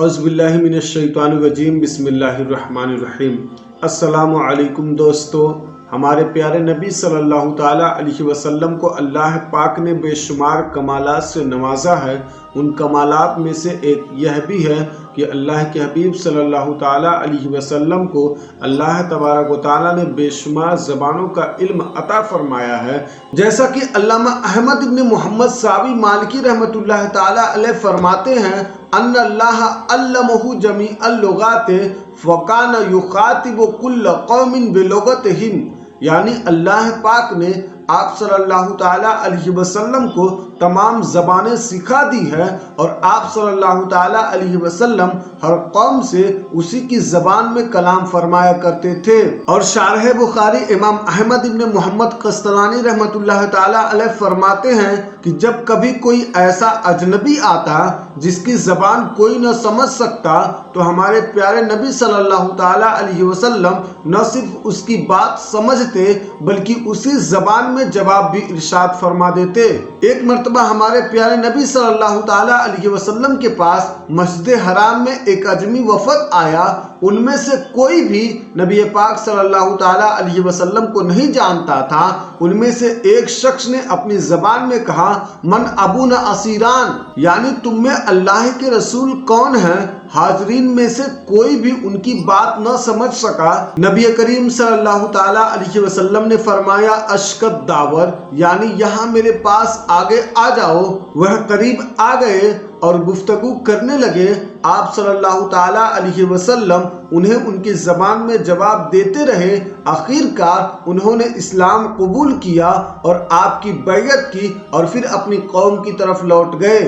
औज़ुबिल्लाहिमिनश्शैतानिर्रजीम बिस्मिल्लाहिर्रहमानिर्रहीम। अस्सलामु अलैकुम दोस्तों, हमारे प्यारे नबी सल्लल्लाहु ताला अलैहि वसल्लम को अल्लाह पाक ने बेशुमार कमालात से नवाजा है। उन कमालात में से एक यह भी है कि अल्लाह के हबीब सल्लल्लाहु ताला अलैहि वसल्लम को अल्लाह तबारक व ताला ने बेशुमार ज़बानों का इल्म अता फरमाया है। जैसा कि अल्लामा अहमद इब्न मोहम्मद सावी मालिकी रहमतुल्लाह ताला अलैह फरमाते हैं, अन्नल्लाह अल्लमहु जमीअल लुगाते फ़कान युखातिबु कुल्ल कौमिन बिलुगतिहिम, यानी अल्लाह पाक ने आप सल्लल्लाहु ताला अलैहि वसल्लम को तमाम ज़बानें सिखा दी है और आप सल्लल्लाहु ताला अलैहि वसल्लम हर कौम से उसी की ज़बान में कलाम फरमाया करते थे। और शारह बुखारी इमाम अहमद इब्न मोहम्मद कस्तलानी रहमतुल्लाह ताला अलैह फरमाते हैं कि जब कभी कोई ऐसा अजनबी आता जिसकी ज़बान कोई न समझ सकता तो हमारे प्यारे नबी सल्लल्लाहु ताला अलैहि वसल्लम न सिर्फ उसकी बात समझते बल्कि उसी ज़बान में जवाब भी इरशाद फरमा देते। एक मर्तबा हमारे प्यारे नबी सल्लल्लाहु ताला अलैहि वसल्लम के पास मस्जिद हराम में एक अजमी वफद आया। उनमें से कोई भी नबी पाक सल्लल्लाहु ताला अलैहि वसल्लम को नहीं जानता था। उनमें से एक शख्स ने अपनी ज़बान में कहा, मन अबूना असीरान, यानी तुम में अल्लाह के रसूल कौन है। हाजरीन में से कोई भी उनकी बात न समझ सका। नबी करीम सल्लल्लाहु ताला अलैहि वसल्लम ने फरमाया, अशकत दावर, यानी यहाँ मेरे पास आगे आ जाओ। वह करीब आ गए और गुफ्तगू करने लगे। आप सल्लल्लाहु ताला अलैहि वसल्लम उन्हें उनकी ज़बान में जवाब देते रहे। आखिरकार उन्होंने इस्लाम कबूल किया और आपकी बैयत की और फिर अपनी कौम की तरफ लौट गए।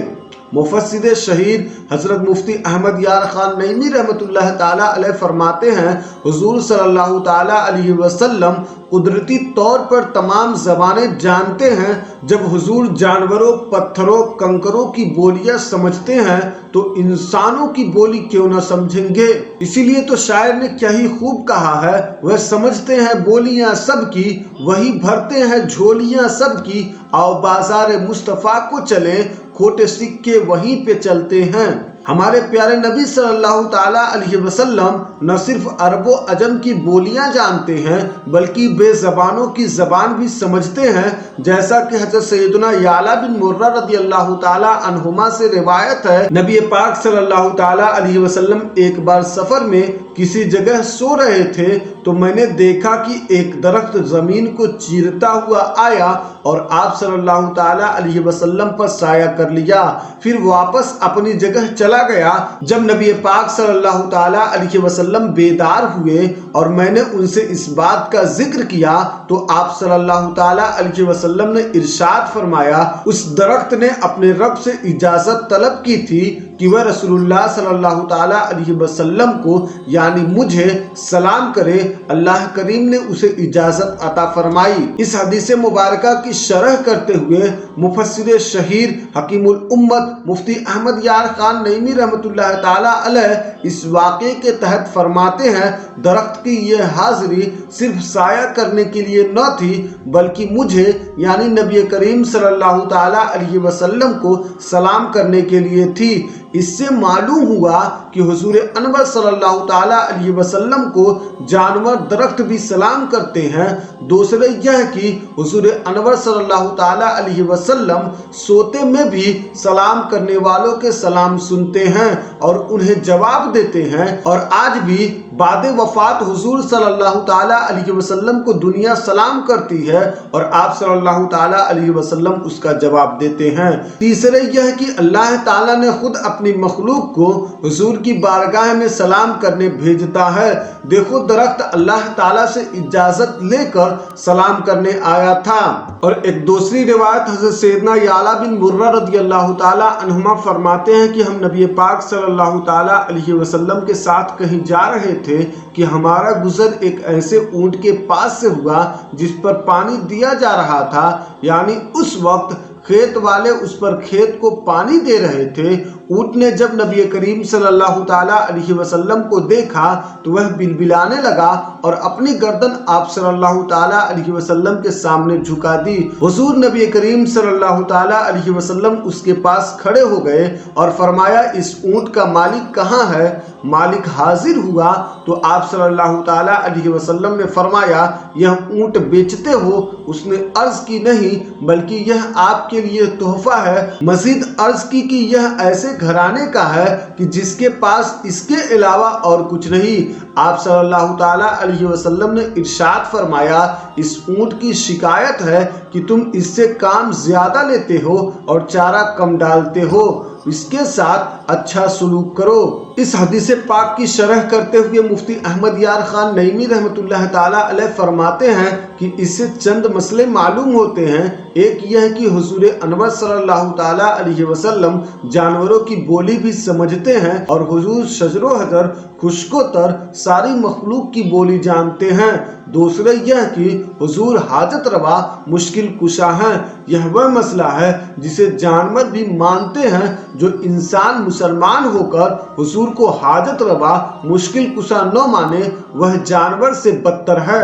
मुफस्सिर शहीद हज़रत मुफ्ती अहमद यार खान नईमी रहमतुल्लाह ताला अलैह फरमाते हैं, हुजूर सल्लल्लाहु ताला अलैहि वसल्लम कुदरती तौर पर तमाम ज़बानें जानते हैं। जब हुजूर जानवरों, पत्थरों, कंकरों की बोलियां समझते हैं तो इंसानों की बोली क्यों न समझेंगे। इसीलिए तो शायर ने क्या ही खूब कहा है, वह समझते हैं बोलियां सबकी, वही भरते हैं झोलियां सबकी। आओ बाजार मुस्तफ़ा को चले, खोटे सिक्के वहीं पे चलते हैं। हमारे प्यारे नबी सल्लल्लाहु ताला अलैहि वसल्लम न सिर्फ अरबो अजम की बोलियां जानते हैं बल्कि बेज़बानों की ज़बान भी समझते हैं। जैसा कि हज़रत सैयदना याला बिन मुर्रा रज़ियल्लाहु ताला अन्हुमा से रिवायत है, नबी पाक सल्लल्लाहु ताला अलैहि वसल्लम एक बार सफ़र में किसी जगह सो रहे थे तो मैंने देखा कि एक दरख्त ज़मीन को चीरता हुआ आया और आप सल्लल्लाहु ताला अलैहि वसल्लम पर साया कर लिया, फिर वापस अपनी जगह चला गया। जब नबी पाक सल्लल्लाहु ताला अलैहि वसल्लम बेदार हुए और मैंने उनसे इस बात का जिक्र किया तो आप सल्लल्लाहु ताला अलैहि वसल्लम ने इरशाद फरमाया, उस दरख्त ने अपने रब से इजाज़त तलब की थी कि वह रसूलुल्लाह सल्लल्लाहु ताला अलैहि वसल्लम को यानी मुझे सलाम करे। अल्लाह करीम ने उसे इजाज़त अता फरमाई। इस हदीस मुबारका की शरह करते हुए मुफस्सिर शहीद हकीमुल उम्मत मुफ्ती अहमद यार खान नईमी रहमतुल्लाह ताला अलैह इस वाक़े के तहत फरमाते हैं, दरख्त की यह हाज़िरी सिर्फ साया करने के लिए न थी बल्कि मुझे यानी नबी करीम सल्लल्लाहु ताला अलैहि वसल्लम को सलाम करने के लिए थी। इससे मालूम हुआ कि हुजूर अनवर सल्लल्लाहु ताला अलैहि वसल्लम को जानवर दरख्त भी सलाम करते हैं। दूसरे यह कि हुजूर अनवर सल्लल्लाहु ताला अलैहि वसल्लम सोते में भी सलाम करने वालों के सलाम सुनते हैं और उन्हें जवाब देते हैं। और आज भी बाद वफ़ात हुजूर सल्लल्लाहु ताला अलैहि वसल्लम को दुनिया सलाम करती है और आप सल्लल्लाहु ताला अलैहि वसल्लम उसका जवाब देते हैं। तीसरे यह कि अल्लाह ताला ने खुद अपनी मखलूक को हुजूर की बारगाह में सलाम करने भेजता है। देखो, दरख्त अल्लाह ताला से इजाज़त लेकर सलाम करने आया था। और एक दूसरी रिवायत हज़रत सैयदना याला बिन मुर्रा रज़ियल्लाहु ताला अन्हुमा फरमाते हैं कि हम नबी पाक सल्लल्लाहु ताला अलैहि वसल्लम के साथ कहीं जा रहे थे कि हमारा गुजर एक ऐसे ऊंट के पास से हुआ जिस पर पानी दिया जा रहा था, यानी उस वक्त खेत वाले उस पर खेत को पानी दे रहे थे। ऊँट ने जब नबी करीम सल्लल्लाहु ताला अलैहि वसल्लम को देखा तो वह बिलबिलाने लगा और अपनी गर्दन आप सल्लल्लाहु ताला अलैहि वसल्लम के सामने झुका दी। हुजूर नबी करीम सल्लल्लाहु ताला अलैहि वसल्लम उसके पास खड़े हो गए और फरमाया, इस ऊँट का मालिक कहाँ है? मालिक हाजिर हुआ तो आप सल्लल्लाहु ताला अलैहि वसल्लम ने फरमाया, यह ऊँट बेचते हो? उसने अर्ज की, नहीं, बल्कि यह आपके लिए तोहफा है। मजीद अर्ज की कि यह ऐसे घराने का है कि जिसके पास इसके अलावा और कुछ नहीं। आप सल्लल्लाहु ताला अलैहि वसल्लम ने इरशाद फरमाया, इस ऊँट की शिकायत है कि तुम इससे काम ज्यादा लेते हो और चारा कम डालते हो, इसके साथ अच्छा सलूक करो। इस हदीस पाक की शरह करते हुए मुफ्ती अहमद यार खान नईमी रहमतुल्लाह ताला अलैह फरमाते हैं कि इससे चंद मसले मालूम होते हैं। एक यह कि हुजूर अनवर सल्लल्लाहु ताला अलैहि वसल्लम जानवरों की बोली भी समझते हैं और हुजूर शजरो हजर खुश्को तर सारी मखलूक की बोली जानते हैं। दूसरा यह कि हुजूर हाजत रवा मुश्किल कुशा हैं। यह वह मसला है जिसे जानवर भी मानते हैं। जो इंसान मुसलमान होकर हुजूर को हाजत रवा मुश्किल कुशा न माने वह जानवर से बदतर है।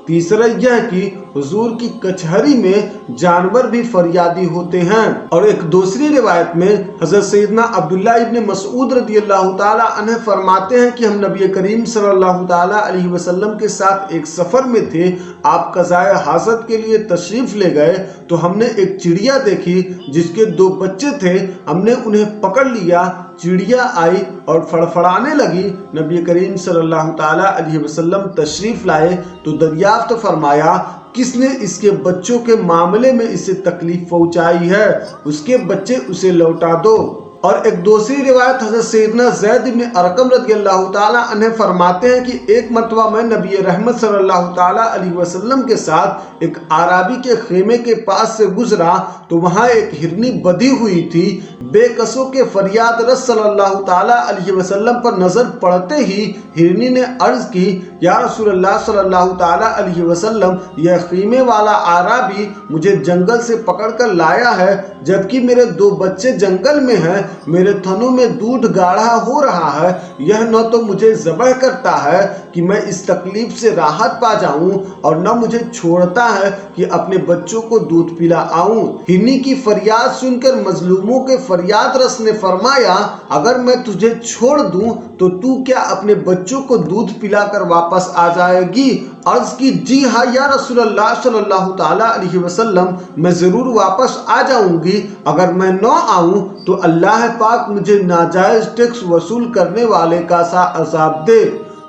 तीसरा यह कि हुजूर की कचहरी में जानवर भी फरियादी होते हैं। और एक दूसरी रिवायत में हजरत सैयदना अब्दुल्ला इब्न मसऊद रदियल्लाहु ताला अन्हु फरमाते हैं कि हम नबी करीम सल्लल्लाहु ताला अलैहि वसल्लम के साथ एक सफर में थे। आप कज़ाए हाजत के लिए तशरीफ ले गए तो हमने एक चिड़िया देखी जिसके 2 बच्चे थे। हमने उन्हें पकड़ लिया। चिड़िया आई और फड़फड़ाने लगी। नबी करीम सल्लल्लाहु ताला अलैहि वसल्लम तशरीफ लाए तो दरियाफ्त फरमाया, किसने इसके बच्चों के मामले में इसे तकलीफ पहुंचाई है? उसके बच्चे उसे लौटा दो। और एक दूसरी रिवायत हज़रत सैयदना ज़ैद इब्न अरकम रदियल्लाहु ताला अन्हु फरमाते हैं कि एक मरतबा मैं नबी रहमत सल्लल्लाहु ताला अलैहि वसल्लम के साथ एक आराबी के खेमे के पास से गुजरा तो वहाँ एक हिरनी बधी हुई थी। बेकसों के फरियाद रस सल्लल्लाहु ताला अलैहि वसल्लम पर नजर पड़ते ही हिरनी ने अर्ज की, या रसूलल्लाह सल्लल्लाहु ताला अलैहि वसल्लम, यह खीमे वाला आराबी मुझे जंगल से पकड़कर लाया है जबकि मेरे 2 बच्चे जंगल में हैं। मेरे थनों में दूध गाढ़ा हो रहा है। यह न तो मुझे ज़बह करता है कि मैं इस तकलीफ से राहत पा जाऊं और न मुझे छोड़ता है कि अपने बच्चों को दूध पिला आऊं। हिरनी की फरियाद सुनकर मजलूमों के फरियाद रस ने फरमाया, अगर मैं तुझे छोड़ दूं तो तू क्या अपने बच्चों को दूध पिलाकर वापस आ जाएगी? अर्ज की, जी हाँ या रसूलल्लाह सल्लल्लाहु ताला अलैहि वसल्लम, मैं ज़रूर वापस आ जाऊंगी। अगर मैं न आऊं तो अल्लाह पाक मुझे नाजायज़ टैक्स वसूल करने वाले का सा अज़ाब दे।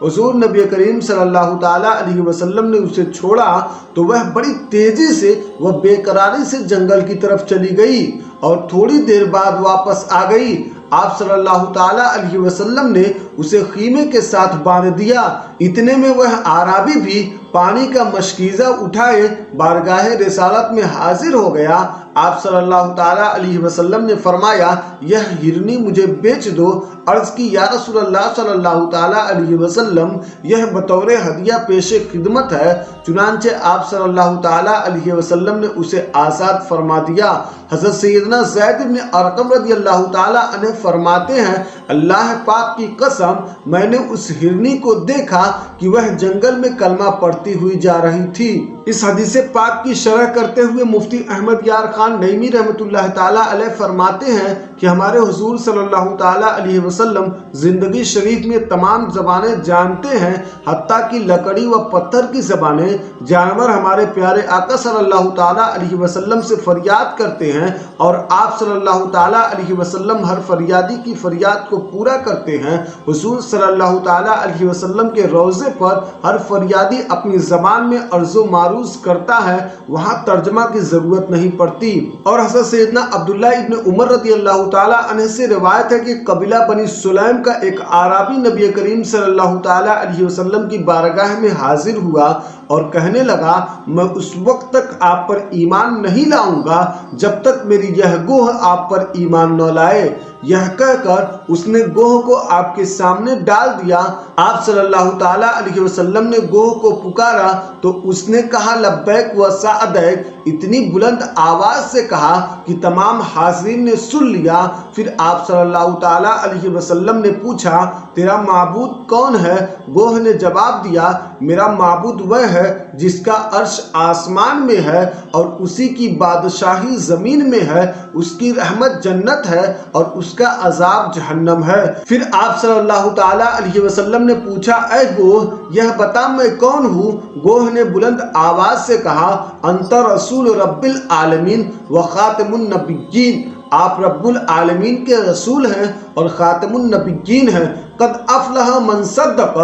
हुजूर नबी करीम सल्लल्लाहु ताला अलैहि वसल्लम ने उसे छोड़ा तो वह बड़ी तेजी से व बेकरारी से जंगल की तरफ चली गई और थोड़ी देर बाद वापस आ गई। आप सल्लल्लाहु ताला अलैहि वसल्लम ने उसे खीमे के साथ बांध दिया। इतने में वह आराबी भी पानी का मशकीज़ा उठाए बारगाह रिसालत में हाजिर हो गया। आप सल्लल्लाहु ताला अलैहि वसल्लम ने फरमाया, यह हिरनी मुझे बेच दो। अर्ज की, या रसूलल्लाह सल्लल्लाहु ताला अलैहि वसल्लम, यह बतौर हदिया पेशे खिदमत है। चुनांचे आप सल्लल्लाहु ताला अलैहि वसल्लम ने उसे आज़ाद फरमा दिया। हज़रत सैयदना ज़ैद इब्न अरकम रदियल्लाहु ताला अन्हु फरमाते हैं, अल्लाह पाक की कसम, मैंने उस हिरनी को देखा कि वह जंगल में कलमा पढ़ती हुई जा रही थी। इस हदीस पाक की शरह करते हुए मुफ्ती अहमद यार खान नईमी रहमतुल्लाह ताला अलैह फरमाते हैं कि हमारे हुजूर सल्लल्लाहु ताला अलैहि वसल्लम जिंदगी शरीफ में तमाम ज़बानें जानते हैं, हत्ता कि लकड़ी व पत्थर की ज़बानें। जानवर हमारे प्यारे आका सल्लल्लाहु ताला अलैहि वसल्लम से फरियाद करते हैं और आप सल्लल्लाहु ताला अलैहि वसल्लम हर फरियादी की फरियाद को पूरा करते हैं। हुजूर सल्लल्लाहु ताला अलैहि वसल्लम के रोज़े पर हर फरियादी अपनी ज़बान में अर्ज़ो मारूज़ करता है, वहाँ तर्जमा की ज़रूरत नहीं पड़ती। और हज़रत सैयदना अब्दुल्ला इब्न उमर रदियल्लाहु ताला अन्हु से रिवायत है कि कबीला बनी सुलैम का एक आराबी नबी करीम सल्लल्लाहु ताला अलैहि वसल्लम की बारगाह में हाजिर हुआ اور کہنے لگا میں اس وقت تک آپ پر ایمان نہیں لاؤں گا جب تک میری یہ گوہ آپ پر ایمان نہ لائے۔ یہ کہہ کر اس نے گوہ کو آپ کے سامنے ڈال دیا۔ آپ صلی اللہ تعالیٰ علیہ وسلم نے گوہ کو پکارا تو اس نے کہا لبیک و سعدیک، اتنی بلند آواز سے کہا کہ تمام حاضرین نے سن لیا۔ پھر آپ صلی اللہ تعالیٰ علیہ وسلم نے پوچھا تیرا معبود کون ہے؟ گوہ نے جواب دیا میرا معبود وہ ہے جس کا عرش آسمان میں ہے اور اسی کی بادشاہی زمین میں ہے، اس کی رحمت جنت ہے اور اس کا عذاب جہنم ہے۔ پھر آپ صلی اللہ تعالیٰ علیہ وسلم نے پوچھا اے گوہ یہ بتا میں کون ہوں؟ گوہ نے بلند آواز سے کہا انت رسول رب العالمین و خاتم النبیین، آپ رب العالمین کے رسول ہیں اور خاتم النبیین ہیں۔ قد افلح من صدق،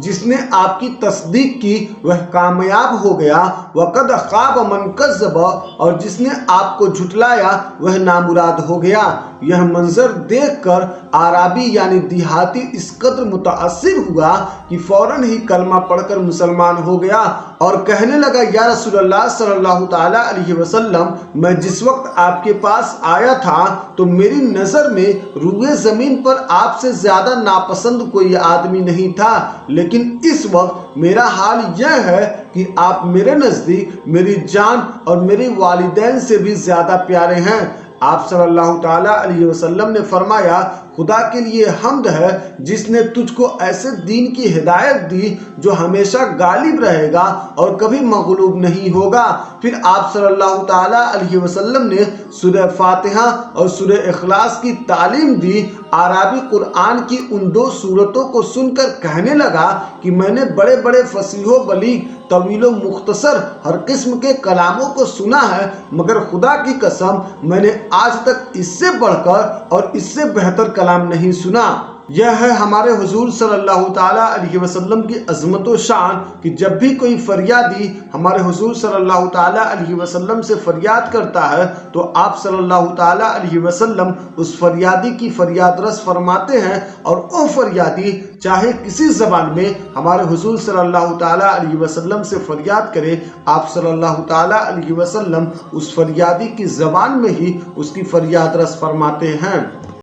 جس نے آپ کی تصدیق کی وہ کامیاب ہو گیا۔ وقد خاب من کذب، اور جس نے آپ کو جھٹلایا وہ نامراد ہو گیا۔ یہ منظر دیکھ کر اعرابی یعنی دیہاتی اس قدر متاثر ہوا کہ فوراً ہی کلمہ پڑھ کر مسلمان ہو گیا اور کہنے لگا یا رسول اللہ صلی اللہ تعالیٰ علیہ وسلم، میں جس وقت آپ کے پاس آیا تھا تو میری نظر میں روئے زمین پر آپ سے زیادہ ناپسند کوئی آدمی نہیں تھا، لیکن اس وقت میرا حال یہ ہے کہ آپ میرے نزدیک میری جان اور میرے والدین سے بھی زیادہ پیارے ہیں۔ آپ صلی اللہ تعالیٰ علیہ وسلم نے فرمایا خدا کے لیے حمد ہے جس نے تجھ کو ایسے دین کی ہدایت دی جو ہمیشہ غالب رہے گا اور کبھی مغلوب نہیں ہوگا۔ پھر آپ صلی اللہ تعالیٰ علیہ وسلم نے سورہ فاتحہ اور سورہ اخلاص کی تعلیم دی۔ اعرابی قرآن کی ان دو سورتوں کو سن کر کہنے لگا کہ میں نے بڑے بڑے فصیح و بلیغ، طویل و مختصر ہر قسم کے کلاموں کو سنا ہے، مگر خدا کی قسم میں نے آج تک اس سے بڑھ کر اور اس سے بہتر کلام نہیں سنا۔ یہ ہے ہمارے حضور صلی اللہ تعالیٰ علیہ وسلم کی عظمت و شان کہ جب بھی کوئی فریادی ہمارے حضور صلی اللہ تعالیٰ علیہ وسلم سے فریاد کرتا ہے تو آپ صلی اللہ تعالیٰ علیہ وسلم اس فریادی کی فریاد رس فرماتے ہیں، اور وہ فریادی چاہے کسی زبان میں ہمارے حضور صلی اللہ تعالیٰ علیہ وسلم سے فریاد کرے، آپ صلی اللہ تعالیٰ علیہ وسلم اس فریادی کی زبان میں ہی اس کی فریاد رس فرماتے ہیں۔